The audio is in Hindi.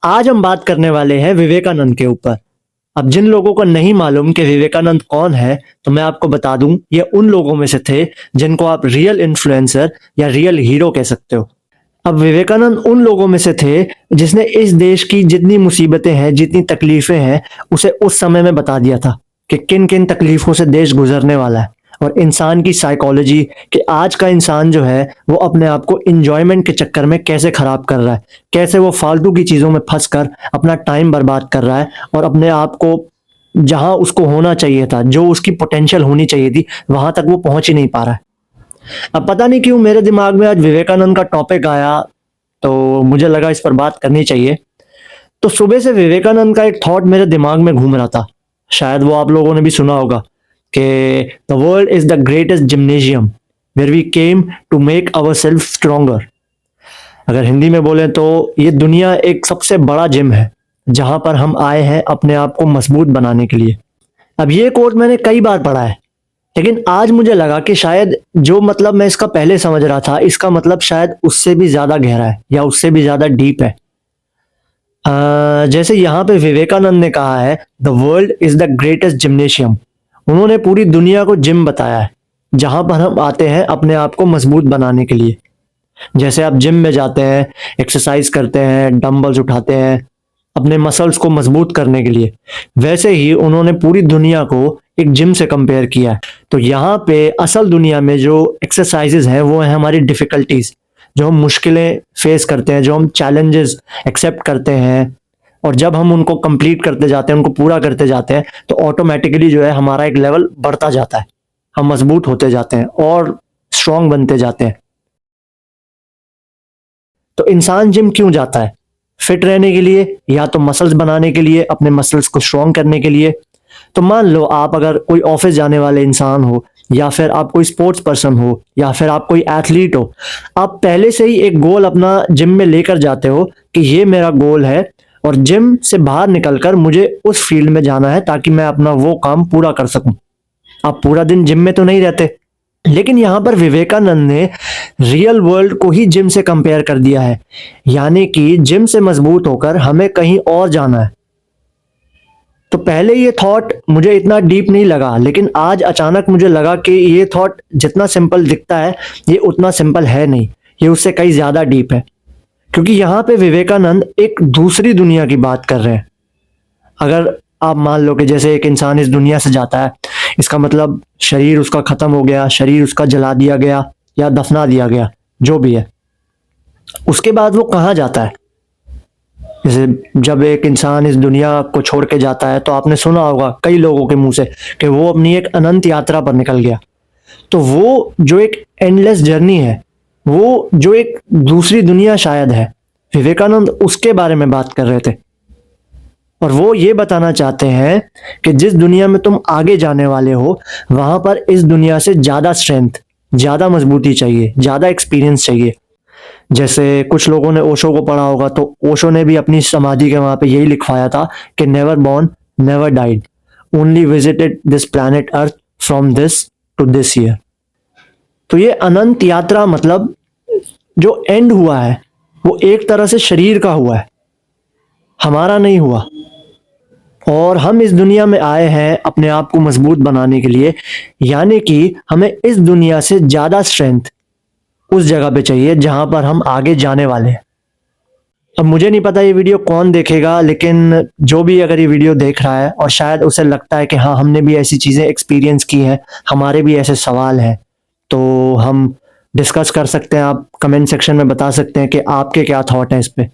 आज हम बात करने वाले हैं विवेकानंद के ऊपर। अब जिन लोगों को नहीं मालूम कि विवेकानंद कौन है, तो मैं आपको बता दूं, ये उन लोगों में से थे जिनको आप रियल इन्फ्लुएंसर या रियल हीरो कह सकते हो। अब विवेकानंद उन लोगों में से थे जिसने इस देश की जितनी मुसीबतें हैं, जितनी तकलीफें हैं, उसे उस समय में बता दिया था कि किन किन तकलीफों से देश गुजरने वाला है। और इंसान की साइकोलॉजी कि आज का इंसान जो है वो अपने आप को इंजॉयमेंट के चक्कर में कैसे खराब कर रहा है, कैसे वो फालतू की चीज़ों में फंस कर अपना टाइम बर्बाद कर रहा है और अपने आप को जहां उसको होना चाहिए था, जो उसकी पोटेंशियल होनी चाहिए थी, वहां तक वो पहुंच ही नहीं पा रहा है। अब पता नहीं क्यों मेरे दिमाग में आज विवेकानंद का टॉपिक आया, तो मुझे लगा इस पर बात करनी चाहिए। तो सुबह से विवेकानंद का एक थॉट मेरे दिमाग में घूम रहा था। शायद वो आप लोगों ने भी सुना होगा कि the world is the greatest gymnasium where we came to make our self stronger. अगर हिंदी में बोले तो ये दुनिया एक सबसे बड़ा जिम है जहां पर हम आए हैं अपने आप को मजबूत बनाने के लिए। अब ये कोट मैंने कई बार पढ़ा है, लेकिन आज मुझे लगा कि शायद जो मतलब मैं इसका पहले समझ रहा था, इसका मतलब शायद उससे भी ज्यादा गहरा है या उससे भी ज्यादा डीप है। जैसे यहाँ पे विवेकानंद ने कहा है the world is the greatest gymnasium. उन्होंने पूरी दुनिया को जिम बताया है जहां पर हम आते हैं अपने आप को मजबूत बनाने के लिए। जैसे आप जिम में जाते हैं, एक्सरसाइज करते हैं, डंबल्स उठाते हैं अपने मसल्स को मजबूत करने के लिए, वैसे ही उन्होंने पूरी दुनिया को एक जिम से कंपेयर किया है। तो यहाँ पे असल दुनिया में जो एक्सरसाइजेज हैं वो है हमारी डिफिकल्टीज, जो हम मुश्किलें फेस करते हैं, जो हम चैलेंजेस एक्सेप्ट करते हैं, और जब हम उनको कंप्लीट करते जाते हैं, उनको पूरा करते जाते हैं, तो ऑटोमेटिकली जो है हमारा एक लेवल बढ़ता जाता है, हम मजबूत होते जाते हैं और स्ट्रांग बनते जाते हैं। तो इंसान जिम क्यों जाता है? फिट रहने के लिए, या तो मसल्स बनाने के लिए, अपने मसल्स को स्ट्रांग करने के लिए। तो मान लो आप अगर कोई ऑफिस जाने वाले इंसान हो, या फिर आप कोई स्पोर्ट्स पर्सन हो, या फिर आप कोई एथलीट हो, आप पहले से ही एक गोल अपना जिम में लेकर जाते हो कि ये मेरा गोल है और जिम से बाहर निकलकर मुझे उस फील्ड में जाना है ताकि मैं अपना वो काम पूरा कर सकूं। आप पूरा दिन जिम में तो नहीं रहते, लेकिन यहां पर विवेकानंद ने रियल वर्ल्ड को ही जिम से कंपेयर कर दिया है, यानी कि जिम से मजबूत होकर हमें कहीं और जाना है। तो पहले ये थॉट मुझे इतना डीप नहीं लगा, लेकिन आज अचानक मुझे लगा कि ये थॉट जितना सिंपल दिखता है ये उतना सिंपल है नहीं, ये उससे कहीं ज्यादा डीप है। क्योंकि यहाँ पे विवेकानंद एक दूसरी दुनिया की बात कर रहे हैं। अगर आप मान लो कि जैसे एक इंसान इस दुनिया से जाता है, इसका मतलब शरीर उसका खत्म हो गया, शरीर उसका जला दिया गया या दफना दिया गया, जो भी है, उसके बाद वो कहाँ जाता है? जैसे जब एक इंसान इस दुनिया को छोड़ के जाता है, तो आपने सुना होगा कई लोगों के मुंह से कि वो अपनी एक अनंत यात्रा पर निकल गया। तो वो जो एक एंडलेस जर्नी है, वो जो एक दूसरी दुनिया शायद है, विवेकानंद उसके बारे में बात कर रहे थे। और वो ये बताना चाहते हैं कि जिस दुनिया में तुम आगे जाने वाले हो, वहां पर इस दुनिया से ज्यादा स्ट्रेंथ, ज्यादा मजबूती चाहिए, ज्यादा एक्सपीरियंस चाहिए। जैसे कुछ लोगों ने ओशो को पढ़ा होगा, तो ओशो ने भी अपनी समाधि के वहां पे यही लिखवाया था कि never born never died, only visited this planet earth from this to this year. तो ये अनंत यात्रा मतलब जो एंड हुआ है वो एक तरह से शरीर का हुआ है, हमारा नहीं हुआ। और हम इस दुनिया में आए हैं अपने आप को मजबूत बनाने के लिए, यानी कि हमें इस दुनिया से ज्यादा स्ट्रेंथ उस जगह पे चाहिए जहां पर हम आगे जाने वाले हैं। अब मुझे नहीं पता ये वीडियो कौन देखेगा, लेकिन जो भी अगर ये वीडियो देख रहा है और शायद उसे लगता है कि हाँ हमने भी ऐसी चीजें एक्सपीरियंस की हैं, हमारे भी ऐसे सवाल हैं, तो हम डिस्कस कर सकते हैं। आप कमेंट सेक्शन में बता सकते हैं कि आपके क्या थॉट हैं इस पे।